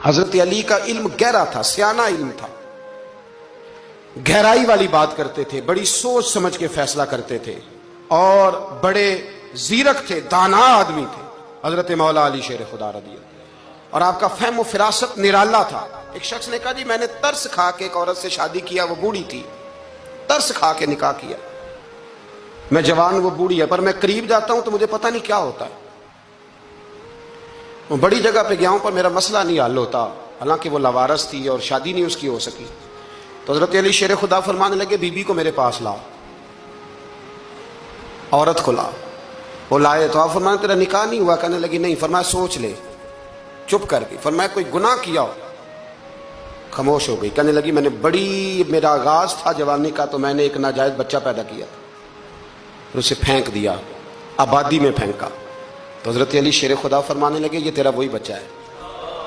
हजरत अली का इल्म गहरा था, सियाना इल्म था, गहराई वाली बात करते थे, बड़ी सोच समझ के फैसला करते थे और बड़े जीरक थे, दाना आदमी थे हजरत मौला अली शेर खुदा रदी। और आपका फहम व फिरासत निराला था। एक शख्स ने कहा जी मैंने तरस खा के एक औरत से शादी किया, वो बूढ़ी थी, तरस खा के निकाह किया, मैं जवान वो बूढ़ी है, पर मैं करीब जाता हूं तो मुझे पता नहीं क्या होता है। वो बड़ी जगह पे गया हूं पर मेरा मसला नहीं हल होता, हालांकि वो लवारस थी और शादी नहीं उसकी हो सकी। तो हजरत अली शेर खुदा फरमाने लगे बीबी को मेरे पास लाओ, औरत को लाओ। वो लाए तो आप फरमाने तेरा निकाह नहीं हुआ? कहने लगी नहीं। फरमाया सोच ले, चुप कर गई। फरमाया कोई गुनाह किया हो? खामोश हो गई। कहने लगी मैंने बड़ी, मेरा आगाज था जवानी का तो मैंने एक नाजायज बच्चा पैदा किया, फिर उसे फेंक दिया, आबादी में फेंका। तो हजरत अली शेर खुदा फरमाने लगे ये तेरा वही बच्चा है।